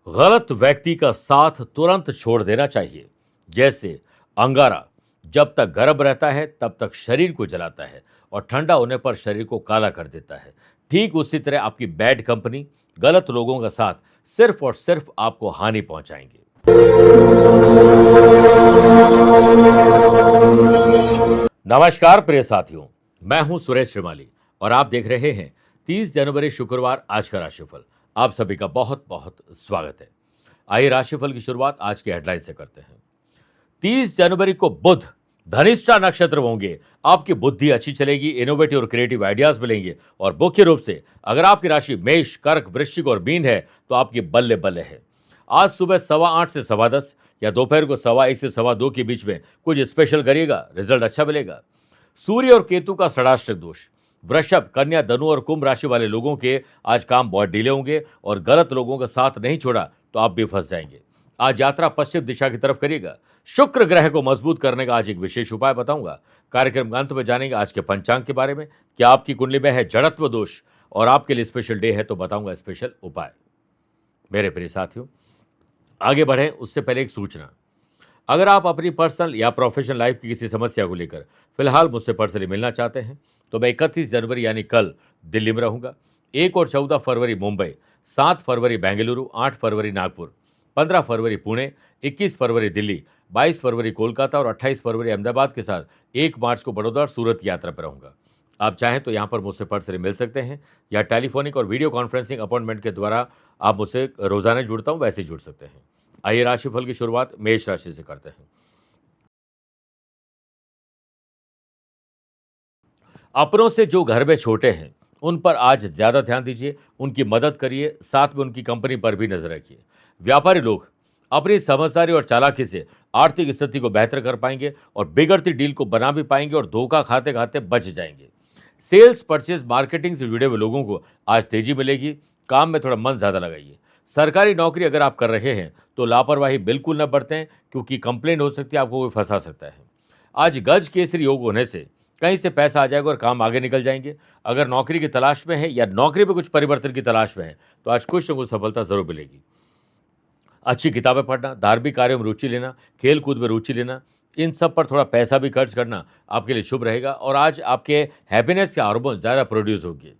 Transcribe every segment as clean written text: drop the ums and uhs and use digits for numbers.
गलत व्यक्ति का साथ तुरंत छोड़ देना चाहिए। जैसे अंगारा जब तक गर्म रहता है तब तक शरीर को जलाता है और ठंडा होने पर शरीर को काला कर देता है। ठीक उसी तरह आपकी बैड कंपनी, गलत लोगों का साथ सिर्फ और सिर्फ आपको हानि पहुंचाएंगे। नमस्कार प्रिय साथियों, मैं हूं सुरेश श्रीमाली और आप देख रहे हैं 30 जनवरी शुक्रवार आज का राशिफल। आप सभी का बहुत बहुत स्वागत है। आइए राशिफल की शुरुआत आज के हेडलाइन से करते हैं। 30 जनवरी को बुध धनिष्ठा नक्षत्र होंगे। आपकी बुद्धि अच्छी चलेगी, इनोवेटिव और क्रिएटिव आइडियाज मिलेंगे और मुख्य रूप से अगर आपकी राशि मेष, कर्क, वृश्चिक और मीन है तो आपकी बल्ले बल्ले है। आज सुबह 8:15 से 10:15 या दोपहर को 1:15 से 2:15 के बीच में कुछ स्पेशल करिएगा, रिजल्ट अच्छा मिलेगा। सूर्य और केतु का षडाष्टक दोष, वृषभ, कन्या, धनु और कुंभ राशि वाले लोगों के आज काम बहुत ढीले होंगे और गलत लोगों का साथ नहीं छोड़ा तो आप भी फंस जाएंगे। आज यात्रा पश्चिम दिशा की तरफ करिएगा। शुक्र ग्रह को मजबूत करने का आज एक विशेष उपाय बताऊंगा। कार्यक्रम के अंत में जानेंगे आज के पंचांग के बारे में। क्या आपकी कुंडली में है जड़त्व दोष और आपके लिए स्पेशल डे है तो बताऊंगा स्पेशल उपाय। मेरे प्रिय साथियों, आगे बढ़ें उससे पहले एक सूचना। अगर आप अपनी पर्सनल या प्रोफेशनल लाइफ की किसी समस्या को लेकर फिलहाल मुझसे पर्सनली मिलना चाहते हैं तो मैं 31 जनवरी यानी कल दिल्ली में रहूंगा। 1 और 14 फरवरी मुंबई, 7 फरवरी बेंगलुरु, 8 फरवरी नागपुर, 15 फरवरी पुणे, 21 फरवरी दिल्ली, 22 फरवरी कोलकाता और 28 फरवरी अहमदाबाद के साथ 1 मार्च को बड़ौदा और सूरत की यात्रा पर रहूंगा। आप चाहें तो यहाँ पर मुझसे पर्सनली मिल सकते हैं या टेलीफोनिक और वीडियो कॉन्फ्रेंसिंग अपॉइंटमेंट के द्वारा आप मुझसे रोजाना जुड़ता हूँ वैसे जुड़ सकते हैं। आइए राशिफल की शुरुआत मेष राशि से करते हैं। अपनों से जो घर में छोटे हैं उन पर आज ज्यादा ध्यान दीजिए, उनकी मदद करिए, साथ में उनकी कंपनी पर भी नजर रखिए। व्यापारी लोग अपनी समझदारी और चालाकी से आर्थिक स्थिति को बेहतर कर पाएंगे और बिगड़ती डील को बना भी पाएंगे और धोखा खाते खाते बच जाएंगे। सेल्स, परचेज, मार्केटिंग से जुड़े हुए लोगों को आज तेजी मिलेगी। काम में थोड़ा मन ज्यादा लगाइए। सरकारी नौकरी अगर आप कर रहे हैं तो लापरवाही बिल्कुल न बरतें क्योंकि कंप्लेंट हो सकती है, आपको कोई फंसा सकता है। आज गज केसरी योग होने से कहीं से पैसा आ जाएगा और काम आगे निकल जाएंगे। अगर नौकरी की तलाश में है या नौकरी में कुछ परिवर्तन की तलाश में है तो आज कुछ न कुछ सफलता जरूर मिलेगी। अच्छी किताबें पढ़ना, धार्मिक कार्यों में रुचि लेना, खेल कूद में रुचि लेना, इन सब पर थोड़ा पैसा भी खर्च करना आपके लिए शुभ रहेगा और आज आपके हैप्पीनेस के हार्मोन ज़्यादा प्रोड्यूस होंगे।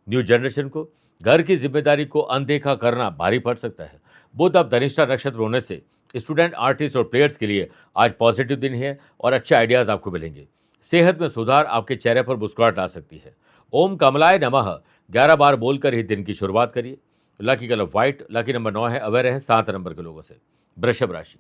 न्यू जनरेशन को घर की जिम्मेदारी को अनदेखा करना भारी पड़ सकता है। बुध अब धनिष्ठा नक्षत्र होने से स्टूडेंट, आर्टिस्ट और प्लेयर्स के लिए आज पॉजिटिव दिन है और अच्छे आइडियाज आपको मिलेंगे। सेहत में सुधार आपके चेहरे पर मुस्कुराहट ला सकती है। ओम कमलाय नमः 11 बार बोलकर ही दिन की शुरुआत करिए। Lucky colour white, lucky number 9 है, अवेयर है 7 नंबर के लोगों से। वृषभ राशि,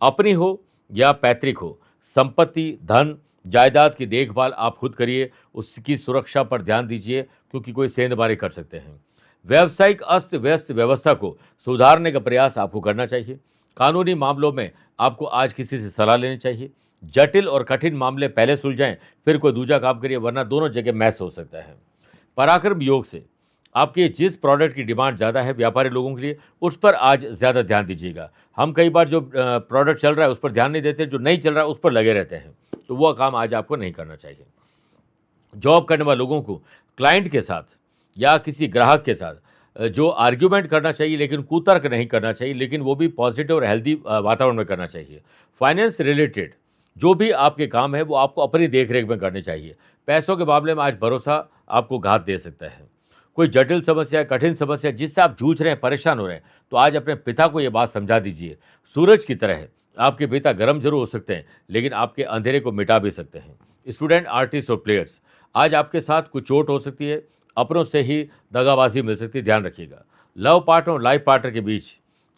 अपनी हो या पैतृक हो, संपत्ति, धन, जायदाद की देखभाल आप खुद करिए। उसकी सुरक्षा पर ध्यान दीजिए क्योंकि कोई सेंधमारी कर सकते हैं। व्यावसायिक अस्त व्यस्त व्यवस्था को सुधारने का प्रयास आपको करना चाहिए। कानूनी मामलों में आपको आज किसी से सलाह लेनी चाहिए। जटिल और कठिन मामले पहले सुलझाएं, फिर कोई दूसरा काम करिए वरना दोनों जगह मैस हो सकता है। पराक्रम योग से आपके जिस प्रोडक्ट की डिमांड ज़्यादा है व्यापारी लोगों के लिए, उस पर आज ज़्यादा ध्यान दीजिएगा। हम कई बार जो प्रोडक्ट चल रहा है उस पर ध्यान नहीं देते, जो नहीं चल रहा है उस पर लगे रहते हैं, तो वह काम आज आपको नहीं करना चाहिए। जॉब करने वाले लोगों को क्लाइंट के साथ या किसी ग्राहक के साथ जो आर्ग्यूमेंट करना चाहिए लेकिन कुतर्क नहीं करना चाहिए, लेकिन वो भी पॉजिटिव और हेल्दी वातावरण में करना चाहिए। फाइनेंस रिलेटेड जो भी आपके काम है वो आपको अपनी देखरेख में करने चाहिए। पैसों के मामले में आज भरोसा आपको घात दे सकता है। कोई जटिल समस्या, कठिन समस्या जिससे आप जूझ रहे हैं, परेशान हो रहे हैं, तो आज अपने पिता को ये बात समझा दीजिए। सूरज की तरह है, आपके पिता गर्म जरूर हो सकते हैं लेकिन आपके अंधेरे को मिटा भी सकते हैं। स्टूडेंट, आर्टिस्ट और प्लेयर्स, आज आपके साथ कुछ चोट हो सकती है, अपनों से ही दगाबाजी मिल सकती है, ध्यान रखिएगा। लव पार्टनर और लाइफ पार्टनर के बीच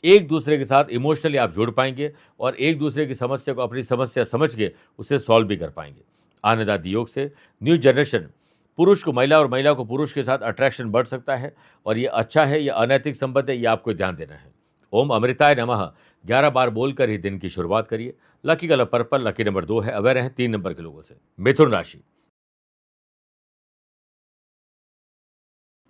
एक दूसरे के साथ इमोशनली आप जुड़ पाएंगे और एक दूसरे की समस्या को अपनी समस्या समझ के उसे सॉल्व भी कर पाएंगे। आनंद आदि योग से न्यू जनरेशन, पुरुष को महिला और महिला को पुरुष के साथ अट्रैक्शन बढ़ सकता है और ये अच्छा है या अनैतिक संबंध है, ये आपको ध्यान देना है। ओम अमृताय नमः 11 बार बोलकर ही दिन की शुरुआत करिए। Lucky colour purple, lucky number 2 है, अवेयर है 3 नंबर के लोगों से। मिथुन राशि,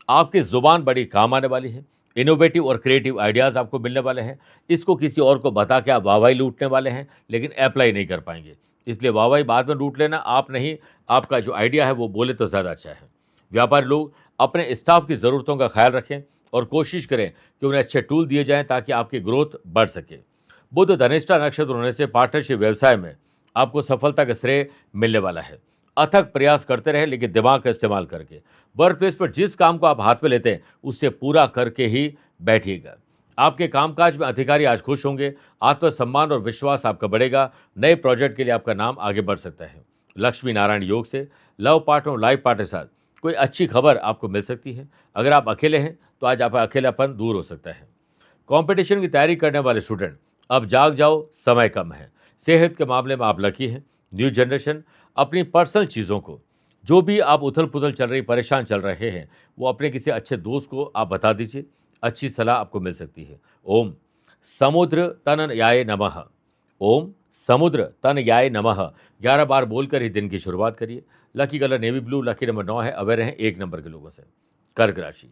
आपकी जुबान बड़ी काम आने वाली है। इनोवेटिव और क्रिएटिव आइडियाज़ आपको मिलने वाले हैं। इसको किसी और को बता के आप वाहवाही लूटने वाले हैं लेकिन अप्लाई नहीं कर पाएंगे, इसलिए वाहवाही बाद में लूट लेना, आप नहीं, आपका जो आइडिया है वो बोले तो ज़्यादा अच्छा है। व्यापारी लोग अपने स्टाफ की ज़रूरतों का ख्याल रखें और कोशिश करें कि उन्हें अच्छे टूल दिए जाएं ताकि आपकी ग्रोथ बढ़ सके। बुध धनिष्ठा नक्षत्र होने से पार्टनरशिप व्यवसाय में आपको सफलता का श्रेय मिलने वाला है। अथक प्रयास करते रहे लेकिन दिमाग का इस्तेमाल करके। वर्क प्लेस पर जिस काम को आप हाथ में लेते हैं उससे पूरा करके ही बैठिएगा। आपके कामकाज में अधिकारी आज खुश होंगे। आत्मसम्मान और विश्वास आपका बढ़ेगा। नए प्रोजेक्ट के लिए आपका नाम आगे बढ़ सकता है। लक्ष्मी नारायण योग से लव पार्टनर और लाइफ पार्टनर के साथ कोई अच्छी खबर आपको मिल सकती है। अगर आप अकेले हैं तो आज आपका अकेलापन दूर हो सकता है। कंपटीशन की तैयारी करने वाले स्टूडेंट अब जाग जाओ, समय कम है। सेहत के मामले में आप लकी हैं। न्यू जनरेशन अपनी पर्सनल चीज़ों को, जो भी आप उथल पुथल चल रही, परेशान चल रहे हैं, वो अपने किसी अच्छे दोस्त को आप बता दीजिए। अच्छी सलाह आपको मिल सकती है। ओम समुद्र तनयाय नमः। ओम समुद्र तनयाय नमः 11 बार बोलकर ही दिन की शुरुआत करिए। Lucky colour navy blue, lucky number 9 है। अवेयर रहें 1 नंबर के लोगों से। कर्क राशि,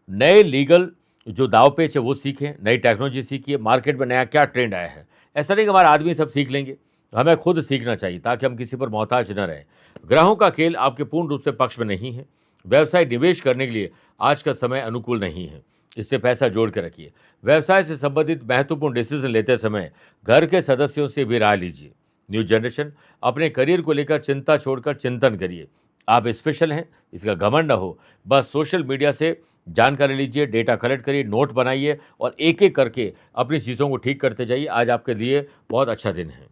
नए लीगल जो दाव पेच है वो सीखें, नई टेक्नोलॉजी सीखिए। मार्केट में नया क्या ट्रेंड आया है, ऐसा नहीं कि हमारे आदमी सब सीख लेंगे, हमें खुद सीखना चाहिए ताकि हम किसी पर मोहताज न रहें। ग्रहों का खेल आपके पूर्ण रूप से पक्ष में नहीं है। व्यवसाय निवेश करने के लिए आज का समय अनुकूल नहीं है, इसलिए पैसा जोड़ के रखिए। व्यवसाय से संबंधित महत्वपूर्ण डिसीजन लेते समय घर के सदस्यों से भी राय लीजिए। न्यू जनरेशन अपने करियर को लेकर चिंता छोड़कर चिंतन करिए। आप स्पेशल हैं, इसका घमंड न हो। बस सोशल मीडिया से जानकारी लीजिए, डेटा कलेक्ट करिए, नोट बनाइए और एक एक करके अपनी चीज़ों को ठीक करते जाइए। आज आपके लिए बहुत अच्छा दिन है।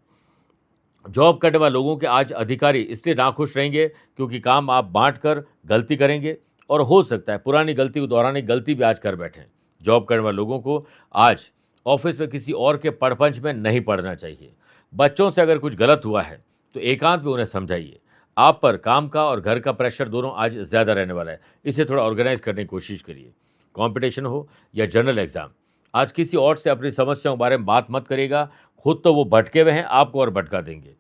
जॉब करने वाले लोगों के आज अधिकारी इसलिए नाखुश रहेंगे क्योंकि काम आप बांट कर गलती करेंगे और हो सकता है पुरानी गलती को दोहराने की गलती भी आज कर बैठें। जॉब करने वाले लोगों को आज ऑफिस में किसी और के पड़पंच में नहीं पड़ना चाहिए। बच्चों से अगर कुछ गलत हुआ है तो एकांत में उन्हें समझाइए। आप पर काम का और घर का प्रेशर दोनों आज ज़्यादा रहने वाला है, इसे थोड़ा ऑर्गेनाइज करने की कोशिश करिए। कंपटीशन हो या जनरल एग्जाम, आज किसी और से अपनी समस्याओं के बारे में बात मत करिएगा। खुद तो वो भटके हुए हैं, आपको और भटका देंगे।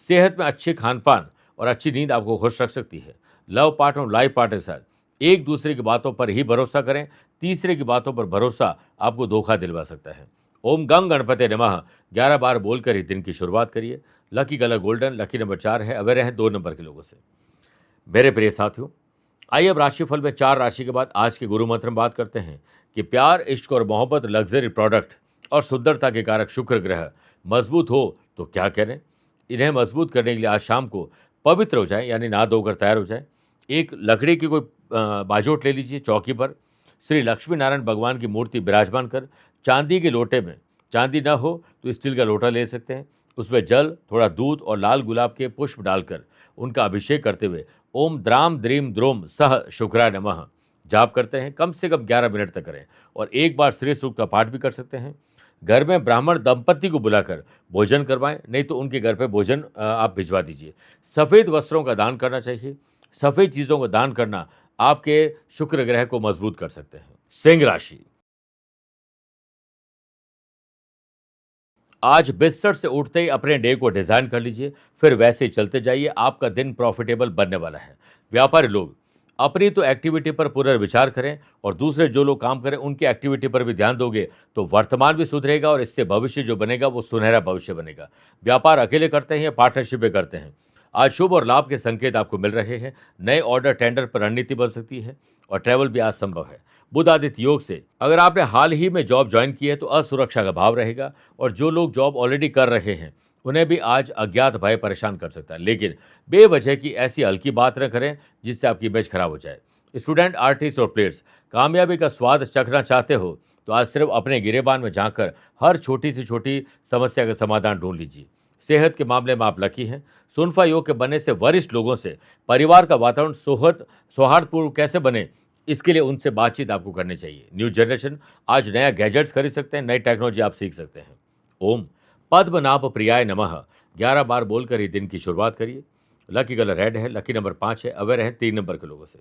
सेहत में अच्छे खान पान और अच्छी नींद आपको खुश रख सकती है। लव पार्टनर और लाइफ पार्टनर के साथ एक दूसरे की बातों पर ही भरोसा करें, तीसरे की बातों पर भरोसा आपको धोखा दिलवा सकता है। ओम गंग गणपति नमः 11 बार बोलकर ही दिन की शुरुआत करिए। Lucky colour golden, lucky number 4 है। अवेयर हैं 2 नंबर के लोगों से। मेरे प्रिय साथियों, आइए अब राशिफल में 4 राशि के बाद आज के गुरु मंत्र में बात करते हैं कि प्यार, इश्क और मोहब्बत, लग्जरी प्रोडक्ट और सुंदरता के कारक शुक्र ग्रह मजबूत हो तो क्या करें। इन्हें मजबूत करने के लिए आज शाम को पवित्र हो जाएं, यानी नहा धोकर तैयार हो जाएं। एक लकड़ी की कोई बाजोट ले लीजिए, चौकी पर श्री लक्ष्मी नारायण भगवान की मूर्ति विराजमान कर चांदी के लोटे में, चांदी ना हो तो स्टील का लोटा ले सकते हैं, उसमें जल, थोड़ा दूध और लाल गुलाब के पुष्प डालकर उनका अभिषेक करते हुए ओम द्राम द्रीम द्रोम सह शुक्राय नमः जाप करते हैं। कम से कम 11 मिनट तक करें और एक बार श्री सूक्त का पाठ भी कर सकते हैं। घर में ब्राह्मण दंपति को बुलाकर भोजन करवाएं, नहीं तो उनके घर पे भोजन आप भिजवा दीजिए। सफ़ेद वस्त्रों का दान करना चाहिए। सफ़ेद चीज़ों का दान करना आपके शुक्र ग्रह को मजबूत कर सकते हैं। सिंह राशि, आज बिस्तर से उठते ही अपने डे को डिज़ाइन कर लीजिए, फिर वैसे ही चलते जाइए। आपका दिन प्रॉफिटेबल बनने वाला है। व्यापारी लोग अपनी तो एक्टिविटी पर पुनर्विचार करें और दूसरे जो लोग काम करें उनकी एक्टिविटी पर भी ध्यान दोगे तो वर्तमान भी सुधरेगा और इससे भविष्य जो बनेगा वो सुनहरा भविष्य बनेगा। व्यापार अकेले करते हैं या पार्टनरशिप में करते हैं, आज शुभ और लाभ के संकेत आपको मिल रहे हैं। नए ऑर्डर टेंडर पर रणनीति बन सकती है और ट्रैवल भी आज संभव है। बुध आदित्य योग से अगर आपने हाल ही में जॉब ज्वाइन की है तो असुरक्षा का भाव रहेगा और जो लोग जॉब ऑलरेडी कर रहे हैं उन्हें भी आज अज्ञात भय परेशान कर सकता है। लेकिन बेवजह की ऐसी हल्की बात न करें जिससे आपकी इमेज खराब हो जाए। स्टूडेंट, आर्टिस्ट और प्लेयर्स कामयाबी का स्वाद चखना चाहते हो तो आज सिर्फ अपने गिरेबान में जाकर हर छोटी से छोटी समस्या का समाधान ढूंढ लीजिए। सेहत के मामले में आप लकी हैं। सुनफा योग के बनने से वरिष्ठ लोगों से परिवार का वातावरण सौहार्दपूर्ण कैसे बने, इसके लिए उनसे बातचीत आपको करनी चाहिए। न्यू जनरेशन आज नया गैजेट्स खरीद सकते हैं, नई टेक्नोलॉजी आप सीख सकते हैं। ओम पद्मनाभ प्रियाय नमः 11 बार बोलकर ही दिन की शुरुआत करिए। लकी कलर रेड है, लकी नंबर 5 है। अवेयर है 3 नंबर के लोगों से।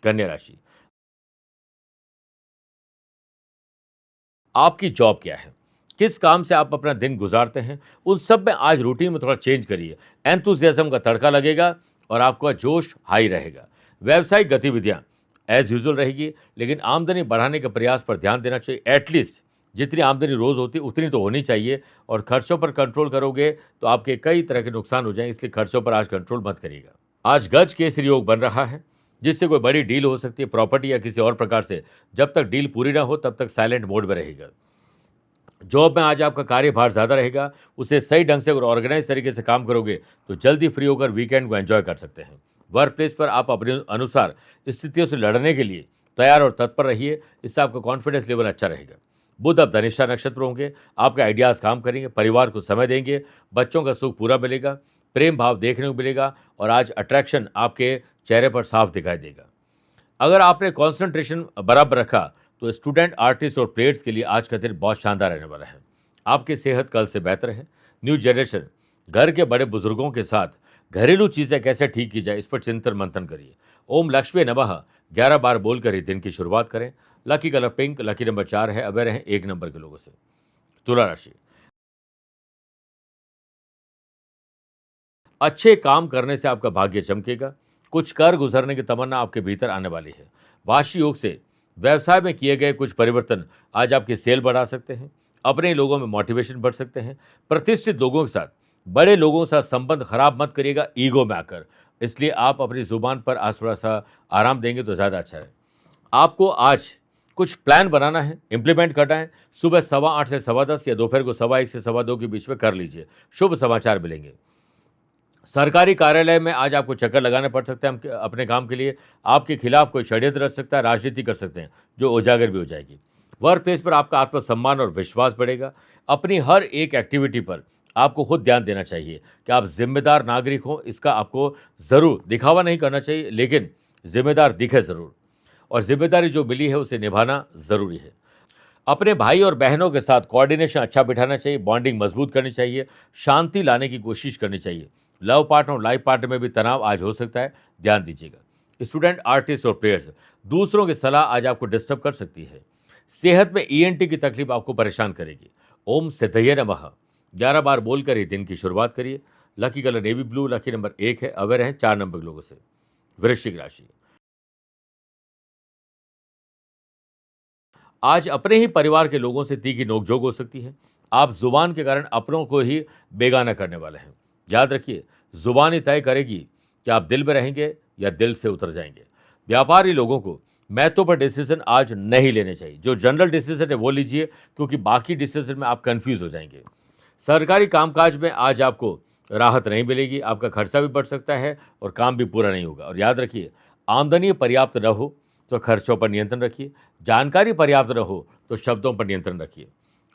कन्या राशि, आपकी जॉब क्या है, किस काम से आप अपना दिन गुजारते हैं, उन सब में आज रूटीन में थोड़ा चेंज करिए। एंथुसियाज्म का तड़का लगेगा और आपका जोश हाई रहेगा। व्यावसायिक गतिविधियां एज यूजुअल रहेगी, लेकिन आमदनी बढ़ाने के प्रयास पर ध्यान देना चाहिए। एटलीस्ट जितनी आमदनी रोज़ होती है उतनी तो होनी चाहिए, और खर्चों पर कंट्रोल करोगे तो आपके कई तरह के नुकसान हो जाएंगे, इसलिए खर्चों पर आज कंट्रोल मत करिएगा। आज गज केसरी योग बन रहा है, जिससे कोई बड़ी डील हो सकती है प्रॉपर्टी या किसी और प्रकार से। जब तक डील पूरी ना हो तब तक साइलेंट मोड में रहेगा। जॉब में आज आपका कार्यभार ज़्यादा रहेगा, उसे सही ढंग से और ऑर्गेनाइज तरीके से काम करोगे तो जल्दी फ्री होकर वीकेंड को एंजॉय कर सकते हैं। वर्क प्लेस पर आप अपने अनुसार स्थितियों से लड़ने के लिए तैयार और तत्पर रहिए, इससे आपका कॉन्फिडेंस लेवल अच्छा रहेगा। बुध अब धनिष्ठा नक्षत्र होंगे, आपके आइडियाज़ काम करेंगे, परिवार को समय देंगे, बच्चों का सुख पूरा मिलेगा, प्रेम भाव देखने को मिलेगा, और आज अट्रैक्शन आपके चेहरे पर साफ दिखाई देगा। अगर आपने कंसंट्रेशन बराबर रखा तो स्टूडेंट, आर्टिस्ट और प्लेयर्स के लिए आज का दिन बहुत शानदार रहने वाला है। आपकी सेहत कल से बेहतर है। न्यू जनरेशन, घर के बड़े बुजुर्गों के साथ घरेलू चीज़ें कैसे ठीक की जाए, इस पर चिंतन मंथन करिए। ओम लक्ष्मी नमः 11 बार बोलकर ही दिन की शुरुआत करें। Lucky colour pink, lucky number 4 है। अवेयर हैं 1 नंबर के लोगों से। तुला राशि, अच्छे काम करने से आपका भाग्य चमकेगा। कुछ कर गुजरने की तमन्ना आपके भीतर आने वाली है। वाशी योग से व्यवसाय में किए गए कुछ परिवर्तन आज आपकी सेल बढ़ा सकते हैं। अपने ही लोगों में मोटिवेशन बढ़ सकते हैं। प्रतिष्ठित लोगों के साथ, बड़े लोगों के साथ संबंध खराब मत करिएगा ईगो में आकर, इसलिए आप अपनी जुबान पर आज थोड़ा सा आराम देंगे तो ज़्यादा अच्छा है। आपको आज कुछ प्लान बनाना है, इंप्लीमेंट करना है। सुबह 8:15 से 10:15 या दोपहर को 1:15 से 2:15 के बीच में कर लीजिए, शुभ समाचार मिलेंगे। सरकारी कार्यालय में आज आपको चक्कर लगाने पड़ सकते हैं अपने काम के लिए। आपके खिलाफ कोई षड्यंत्र रच सकता है, राजनीति कर सकते हैं, जो उजागर भी हो जाएगी। वर्क प्लेस पर आपका आत्मसम्मान और विश्वास बढ़ेगा। अपनी हर एक एक्टिविटी पर आपको खुद ध्यान देना चाहिए कि आप जिम्मेदार नागरिक हो, इसका आपको ज़रूर दिखावा नहीं करना चाहिए, लेकिन जिम्मेदार दिखे ज़रूर, और जिम्मेदारी जो मिली है उसे निभाना ज़रूरी है। अपने भाई और बहनों के साथ कोऑर्डिनेशन अच्छा बिठाना चाहिए, बॉन्डिंग मजबूत करनी चाहिए, शांति लाने की कोशिश करनी चाहिए। लव पार्टनर और लाइफ पार्टनर में भी तनाव आज हो सकता है, ध्यान दीजिएगा। स्टूडेंट, आर्टिस्ट और प्लेयर्स, दूसरों की सलाह आज आपको डिस्टर्ब कर सकती है। सेहत में ईएनटी की तकलीफ आपको परेशान करेगी। ओम सिद्धये नमः 11 बार बोलकर ही दिन की शुरुआत करिए। Lucky colour navy blue, lucky number 1 है। अवेयर हैं 4 नंबर के लोगों से। वृश्चिक राशि, आज अपने ही परिवार के लोगों से तीखी नोकझोंक हो सकती है। आप जुबान के कारण अपनों को ही बेगाना करने वाले हैं। याद रखिए, जुबान ही तय करेगी कि आप दिल में रहेंगे या दिल से उतर जाएंगे। व्यापारी लोगों को महत्व पर डिसीजन आज नहीं लेने चाहिए। जो जनरल डिसीजन है वो लीजिए, क्योंकि बाकी डिसीजन में आप कंफ्यूज हो जाएंगे। सरकारी कामकाज में आज आपको राहत नहीं मिलेगी। आपका खर्चा भी बढ़ सकता है और काम भी पूरा नहीं होगा। और याद रखिए, आमदनी पर्याप्त न हो तो खर्चों पर नियंत्रण रखिए। जानकारी पर्याप्त न हो तो शब्दों पर नियंत्रण रखिए।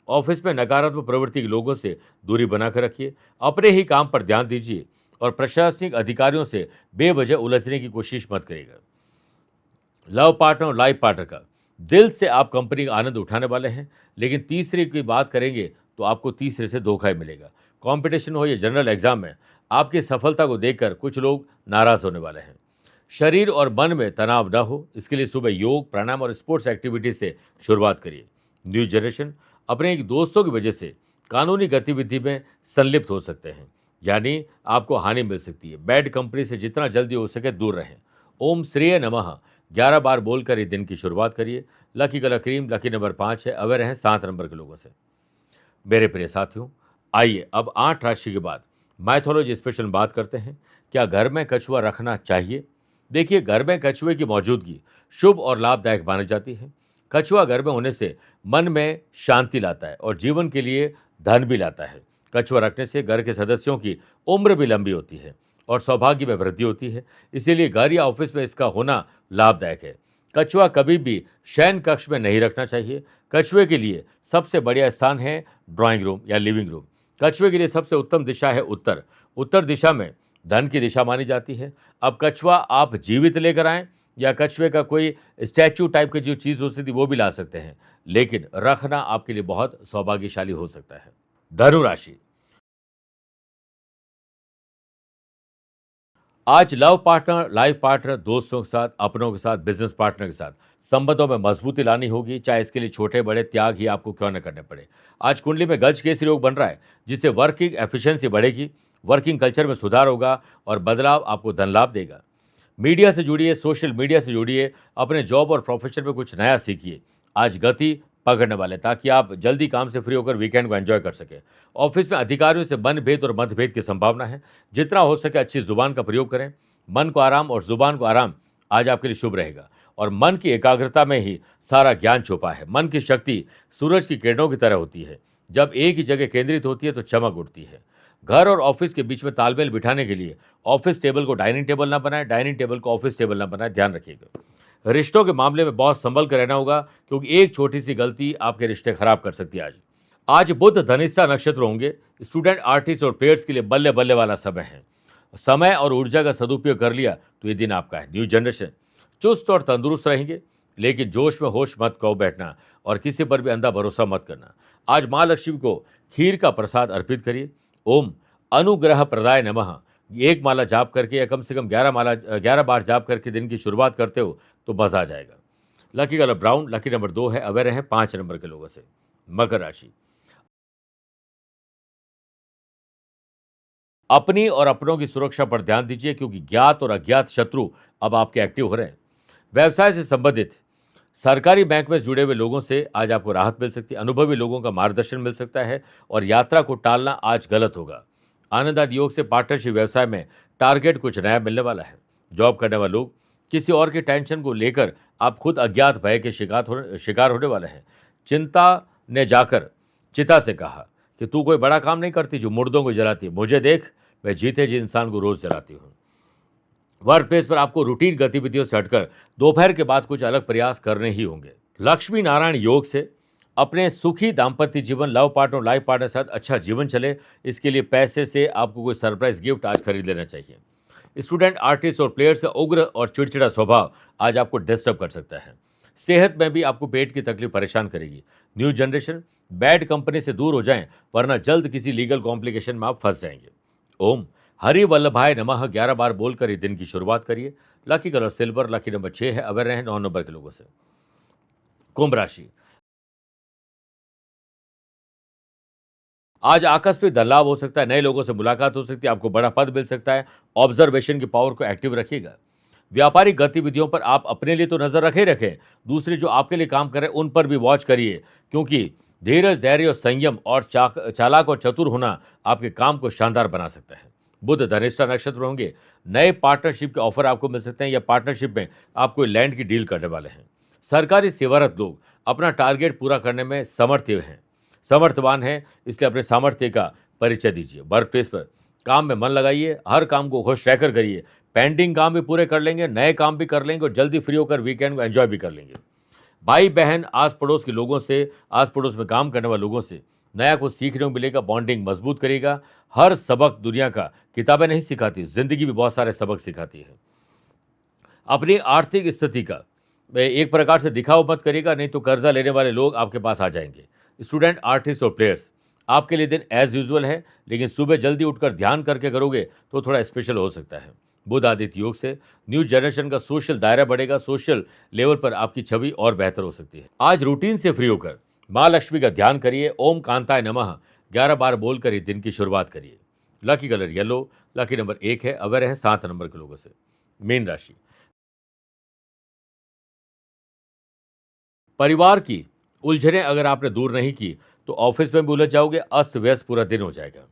ऑफिस में नकारात्मक प्रवृत्ति के लोगों से दूरी बनाकर रखिए। अपने ही काम पर ध्यान दीजिए और प्रशासनिक अधिकारियों से बेवजह उलझने की कोशिश मत करिएगा। लव पार्टनर और लाइफ पार्टनर का, दिल से आप कंपनी का आनंद उठाने वाले हैं, लेकिन तीसरे की बात करेंगे तो आपको तीसरे से धोखा ही मिलेगा। कंपटीशन हो या जनरल एग्जाम में, आपकी सफलता को देखकर कुछ लोग नाराज होने वाले हैं। शरीर और मन में तनाव न हो, इसके लिए सुबह योग, प्राणायाम और स्पोर्ट्स एक्टिविटी से शुरुआत करिए। न्यू जनरेशन, अपने एक दोस्तों की वजह से कानूनी गतिविधि में संलिप्त हो सकते हैं, यानी आपको हानि मिल सकती है। बैड कंपनी से जितना जल्दी हो सके दूर रहें। ओम श्रेय नमः 11 बार बोलकर ही दिन की शुरुआत करिए। Lucky colour cream, lucky number 5 है। अवेयर हैं 7 नंबर के लोगों से। मेरे प्रिय साथियों, आइए अब 8 राशि के बाद माइथोलॉजी स्पेशल बात करते हैं। क्या घर में कछुआ रखना चाहिए? देखिए, घर में कछुए की मौजूदगी शुभ और लाभदायक मानी जाती है। कछुआ घर में होने से मन में शांति लाता है और जीवन के लिए धन भी लाता है। कछुआ रखने से घर के सदस्यों की उम्र भी लंबी होती है और सौभाग्य में वृद्धि होती है। इसीलिए घर या ऑफिस में इसका होना लाभदायक है। कछुआ कभी भी शयन कक्ष में नहीं रखना चाहिए। कछुए के लिए सबसे बढ़िया स्थान है ड्राइंग रूम या लिविंग रूम। कछुए के लिए सबसे उत्तम दिशा है उत्तर। उत्तर दिशा में धन की दिशा मानी जाती है। अब कछुआ आप जीवित लेकर आएं या कछुए का कोई स्टैचू टाइप की जो चीज़ हो सकती है वो भी ला सकते हैं, लेकिन रखना आपके लिए बहुत सौभाग्यशाली हो सकता है। धनु राशि, आज लव पार्टनर, लाइफ पार्टनर, दोस्तों के साथ, अपनों के साथ, बिजनेस पार्टनर के साथ संबंधों में मजबूती लानी होगी, चाहे इसके लिए छोटे बड़े त्याग ही आपको क्यों न करने पड़े। आज कुंडली में गज केसरी योग बन रहा है, जिससे वर्किंग एफिशिएंसी बढ़ेगी, वर्किंग कल्चर में सुधार होगा और बदलाव आपको धन लाभ देगा। मीडिया से जुड़िए, सोशल मीडिया से जुड़िए, अपने जॉब और प्रोफेशन में कुछ नया सीखिए। आज गति पकड़ने वाले, ताकि आप जल्दी काम से फ्री होकर वीकेंड को एंजॉय कर सकें। ऑफिस में अधिकारियों से मनभेद और मतभेद की संभावना है। जितना हो सके अच्छी जुबान का प्रयोग करें। मन को आराम और जुबान को आराम आज आपके लिए शुभ रहेगा, और मन की एकाग्रता में ही सारा ज्ञान छुपा है। मन की शक्ति सूरज की किरणों की तरह होती है। जब एक ही जगह केंद्रित होती है तो चमक उठती है। घर और ऑफिस के बीच में तालमेल बिठाने के लिए ऑफिस टेबल को डाइनिंग टेबल ना बनाएं, डाइनिंग टेबल को ऑफिस टेबल ना बनाएं, ध्यान रखिएगा। रिश्तों के मामले में बहुत संभल कर रहना होगा, क्योंकि एक छोटी सी गलती आपके रिश्ते खराब कर सकती है। आज बुध धनिष्ठा नक्षत्र होंगे। स्टूडेंट, आर्टिस्ट और प्लेयर्स के लिए बल्ले बल्ले वाला समय है। समय और ऊर्जा का सदुपयोग कर लिया तो ये दिन आपका है। न्यू जनरेशन चुस्त और तंदुरुस्त रहेंगे, लेकिन जोश में होश मत खो बैठना और किसी पर भी अंधा भरोसा मत करना। आज माँ लक्ष्मी को खीर का प्रसाद अर्पित करिए। ओम अनुग्रह प्रदाय नमः एक माला जाप करके, या कम से कम 11 बार जाप करके दिन की शुरुआत करते हो तो मजा आ जाएगा। Lucky colour brown, lucky number 2 है, अवेयर हैं 5 नंबर के लोगों से। मकर राशि, अपनी और अपनों की सुरक्षा पर ध्यान दीजिए, क्योंकि ज्ञात और अज्ञात शत्रु अब आपके एक्टिव हो रहे हैं। व्यवसाय से संबंधित सरकारी बैंक में जुड़े हुए लोगों से आज आपको राहत मिल सकती है। अनुभवी लोगों का मार्गदर्शन मिल सकता है, और यात्रा को टालना आज गलत होगा। आनंद आदि योग से पार्टनरशिप व्यवसाय में टारगेट कुछ नया मिलने वाला है। जॉब करने वाले लोग किसी और की टेंशन को लेकर आप खुद अज्ञात भय के शिकार होने वाले हैं। चिंता ने जाकर चिता से कहा कि तू कोई बड़ा काम नहीं करती जो मुर्दों को जलाती है। मुझे देख, मैं जीते जी इंसान को रोज जलाती हूँ। वर्क प्लेस पर आपको रूटीन गतिविधियों से हटकर दोपहर के बाद कुछ अलग प्रयास करने ही होंगे। लक्ष्मी नारायण योग से अपने सुखी दाम्पत्य जीवन, लव पार्टनर, लाइफ पार्टनर के साथ अच्छा जीवन चले, इसके लिए पैसे से आपको कोई सरप्राइज गिफ्ट आज खरीद लेना चाहिए। स्टूडेंट, आर्टिस्ट और प्लेयर्स का उग्र और चिड़चिड़ा स्वभाव आज आपको डिस्टर्ब कर सकता है। सेहत में भी आपको पेट की तकलीफ परेशान करेगी। न्यू जनरेशन, बैड कंपनी से दूर हो जाएं, वरना जल्द किसी लीगल कॉम्प्लिकेशन में आप फंस जाएंगे। ओम हरि वल्लभाय नमः 11 बार बोलकर ही दिन की शुरुआत करिए। Lucky colour silver, lucky number 6 है, अवेयर रहें 9 नंबर के लोगों से। कुंभ राशि, आज आकस्मिक धन लाभ हो सकता है। नए लोगों से मुलाकात हो सकती है, आपको बड़ा पद मिल सकता है। ऑब्जर्वेशन की पावर को एक्टिव रखिएगा। व्यापारिक गतिविधियों पर आप अपने लिए तो नजर रखे रखें, दूसरे जो आपके लिए काम कर रहे हैं उन पर भी वॉच करिए, क्योंकि धीरज, धैर्य और संयम और चालाक और चतुर होना आपके काम को शानदार बना सकता है। बुध धनिष्ठा नक्षत्र होंगे। नए पार्टनरशिप के ऑफर आपको मिल सकते हैं, या पार्टनरशिप में आप कोई लैंड की डील करने वाले हैं। सरकारी सेवारत लोग अपना टारगेट पूरा करने में समर्थवान हैं, इसलिए अपने सामर्थ्य का परिचय दीजिए। वर्क प्लेस पर काम में मन लगाइए, हर काम को खुश रहकर करिए। पेंडिंग काम भी पूरे कर लेंगे, नए काम भी कर लेंगे, और जल्दी फ्री होकर वीकेंड को एंजॉय भी कर लेंगे। भाई बहन, आस पड़ोस के लोगों से, आस पड़ोस में काम करने वाले लोगों से नया कुछ सीखने को मिलेगा। बॉन्डिंग मजबूत करेगा। हर सबक दुनिया का किताबें नहीं सिखाती, जिंदगी भी बहुत सारे सबक सिखाती है। अपनी आर्थिक स्थिति का एक प्रकार से दिखावा मत करिएगा, नहीं तो कर्जा लेने वाले लोग आपके पास आ जाएंगे। स्टूडेंट, आर्टिस्ट और प्लेयर्स, आपके लिए दिन एज यूजुअल है, लेकिन सुबह जल्दी उठकर ध्यान करके करोगे तो थोड़ा स्पेशल हो सकता है। बुध आदित्य योग से न्यू जनरेशन का सोशल दायरा बढ़ेगा। सोशल लेवल पर आपकी छवि और बेहतर हो सकती है। आज रूटीन से फ्री होकर माँ लक्ष्मी का ध्यान करिए। ओम कांताय नमः 11 बार बोलकर ही दिन की शुरुआत करिए। Lucky colour yellow, lucky number 1 है, अवेयर है 7 नंबर के लोगों से। मीन राशि, परिवार की उलझनें अगर आपने दूर नहीं की तो ऑफिस में भी उलझ जाओगे, अस्त व्यस्त पूरा दिन हो जाएगा।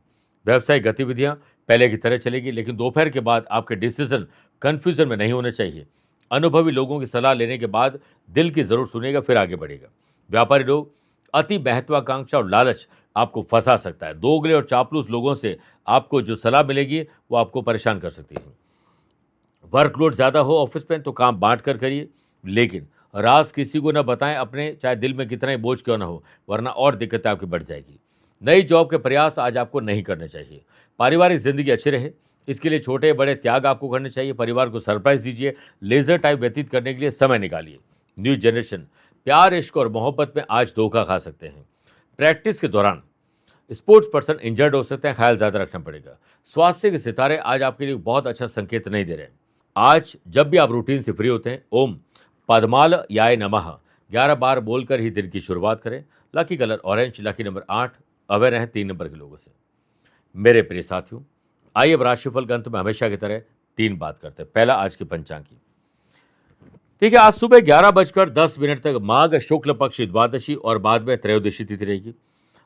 व्यवसायिक गतिविधियां पहले की तरह चलेगी, लेकिन दोपहर के बाद आपके डिसीजन कंफ्यूजन में नहीं होने चाहिए। अनुभवी लोगों की सलाह लेने के बाद दिल की जरूर सुनेगा, फिर आगे बढ़ेगा। व्यापारी लोग, अति महत्वाकांक्षा और लालच आपको फंसा सकता है। दोगले और चापलूस लोगों से आपको जो सलाह मिलेगी वो आपको परेशान कर सकती है। वर्कलोड ज़्यादा हो ऑफिस में तो काम बांट कर करिए, लेकिन राज किसी को ना बताएं अपने, चाहे दिल में कितना ही बोझ क्यों ना हो, वरना और दिक्कतें आपकी बढ़ जाएगी। नई जॉब के प्रयास आज आपको नहीं करने चाहिए। पारिवारिक जिंदगी अच्छी रहे, इसके लिए छोटे बड़े त्याग आपको करने चाहिए। परिवार को सरप्राइज दीजिए, लेजर टाइम व्यतीत करने के लिए समय निकालिए। न्यू जनरेशन, प्यार, इश्क और मोहब्बत में आज धोखा खा सकते हैं। प्रैक्टिस के दौरान स्पोर्ट्स पर्सन इंजर्ड हो सकते हैं, ख्याल ज़्यादा रखना पड़ेगा। स्वास्थ्य के सितारे आज आपके लिए बहुत अच्छा संकेत नहीं दे रहे हैं। आज जब भी आप रूटीन से फ्री होते हैं, ओम पद्माल याय नमः 11 बार बोलकर ही दिन की शुरुआत करें। Lucky colour orange, lucky number 8, aware हैं 3 नंबर के लोगों से। मेरे प्रिय साथियों, आइए अब राशिफल के अंत में हमेशा की तरह 3 बात करते हैं। पहला, आज की पंचांग की। देखिए, आज सुबह 11:10 तक माघ शुक्ल पक्ष द्वादशी और बाद में त्रयोदशी तिथि रहेगी।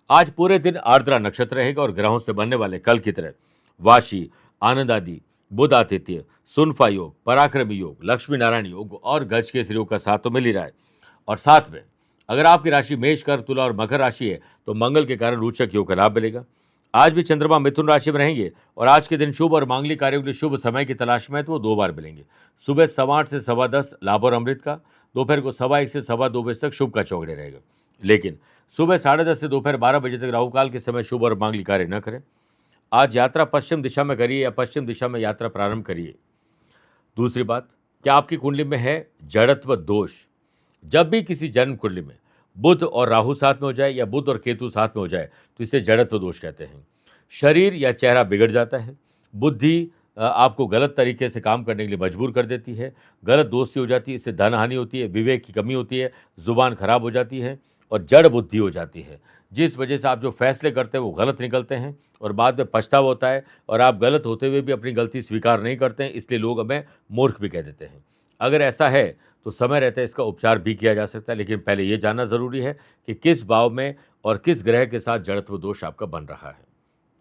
आज पूरे दिन आर्द्रा नक्षत्र रहेगा और ग्रहों से बनने वाले कल की तरह वाशी, आनंद आदि, बुध आदित्य, सुनफा योग, पराक्रमी योग, लक्ष्मी नारायण योग और गज के योग का साथ तो मिल ही रहा है। और साथ में अगर आपकी राशि मेष, कर, तुला और मकर राशि है तो मंगल के कारण रोचक योग का लाभ मिलेगा। आज भी चंद्रमा मिथुन राशि में रहेंगे और आज के दिन शुभ और मांगलिक कार्यों के लिए शुभ समय की तलाश में है तो वो 2 बार मिलेंगे। सुबह 8:15 से 10:15 लाभ और अमृत का, दोपहर को 1:15 से 2:15 बजे तक शुभ का चौगड़े रहेगा। लेकिन सुबह 10:30 से दोपहर 12 बजे तक राहु काल के समय शुभ और मांगलिक कार्य न करें। आज यात्रा पश्चिम दिशा में करिए या पश्चिम दिशा में यात्रा प्रारंभ करिए। दूसरी बात, क्या आपकी कुंडली में है जड़त्व दोष? जब भी किसी जन्म कुंडली में बुध और राहु साथ में हो जाए या बुध और केतु साथ में हो जाए तो इसे जड़त्व दोष कहते हैं। शरीर या चेहरा बिगड़ जाता है, बुद्धि आपको गलत तरीके से काम करने के लिए मजबूर कर देती है, गलत दोस्ती हो जाती है, इससे धन हानि होती है, विवेक की कमी होती है, जुबान खराब हो जाती है और जड़ बुद्धि हो जाती है, जिस वजह से आप जो फैसले करते हैं वो गलत निकलते हैं और बाद में पछतावा होता है और आप गलत होते हुए भी अपनी गलती स्वीकार नहीं करते हैं, इसलिए लोग हमें मूर्ख भी कह देते हैं। अगर ऐसा है तो समय रहते इसका उपचार भी किया जा सकता है, लेकिन पहले ये जानना ज़रूरी है कि किस भाव में और किस ग्रह के साथ जड़त्व दोष आपका बन रहा है।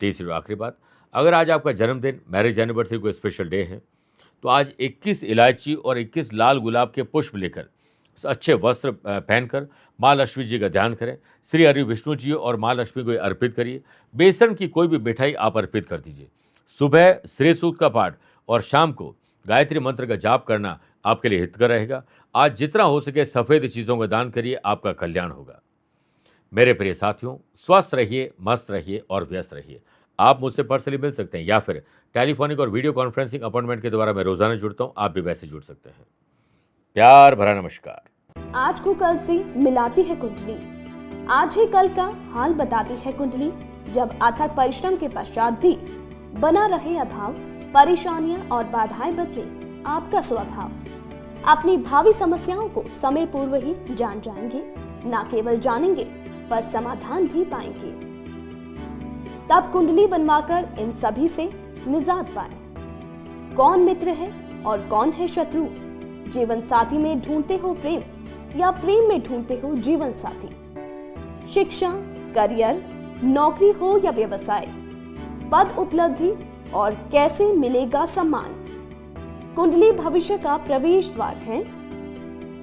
तीसरी और आखिरी बात, अगर आज आपका जन्मदिन, मैरिज एनिवर्सरी कोई स्पेशल डे है तो आज 21 इलायची और 21 लाल गुलाब के पुष्प लेकर अच्छे वस्त्र पहनकर माँ लक्ष्मी जी का ध्यान करें, श्री हरि विष्णु जी और माँ लक्ष्मी को अर्पित करिए। बेसन की कोई भी मिठाई आप अर्पित कर दीजिए। सुबह श्री सूक्त का पाठ और शाम को गायत्री मंत्र का जाप करना आपके लिए हितकर रहेगा। आज जितना हो सके सफ़ेद चीज़ों का दान करिए, आपका कल्याण होगा। मेरे प्रिय साथियों, स्वस्थ रहिए, मस्त रहिए और व्यस्त रहिए। आप मुझसे पर्सनली मिल सकते हैं या फिर टेलीफोनिक और वीडियो कॉन्फ्रेंसिंग अपॉइंटमेंट के द्वारा मैं रोजाना जुड़ता हूं, आप भी वैसे जुड़ सकते हैं। प्यार भरा नमस्कार। आज को कल से मिलाती है कुंडली, आज ही कल का हाल बताती है कुंडली। जब अथक परिश्रम के पश्चात भी बना रहे अभाव, परेशानियां और बाधाएं बदले आपका स्वभाव, अपनी भावी समस्याओं को समय पूर्व ही जान जाएंगे, न केवल जानेंगे पर समाधान भी पाएंगे। तब कुंडली बनवाकर इन सभी से निजात पाए। कौन मित्र है और कौन है शत्रु? जीवन साथी में ढूंढते हो प्रेम या प्रेम में ढूंढते हो जीवन साथी? शिक्षा, करियर, नौकरी हो या व्यवसाय, पद उपलब्धि और कैसे मिलेगा सम्मान? कुंडली भविष्य का प्रवेश द्वार है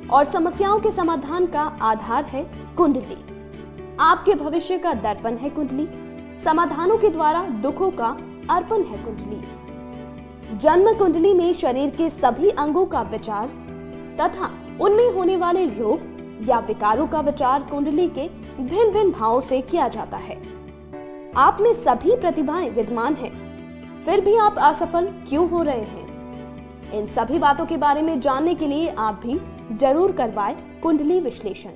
और समस्याओं के समाधान का आधार है कुंडली। आपके भविष्य का दर्पण है कुंडली, समाधानों के द्वारा दुखों का अर्पण है कुंडली। जन्म कुंडली में शरीर के सभी अंगों का विचार तथा उनमें होने वाले रोग या विकारों का विचार कुंडली के भिन्न भिन्न भावों से किया जाता है। आप में सभी प्रतिभाएं विद्यमान हैं, फिर भी आप असफल क्यों हो रहे हैं? इन सभी बातों के बारे में जानने के लिए आप भी जरूर करवाएं कुंडली विश्लेषण।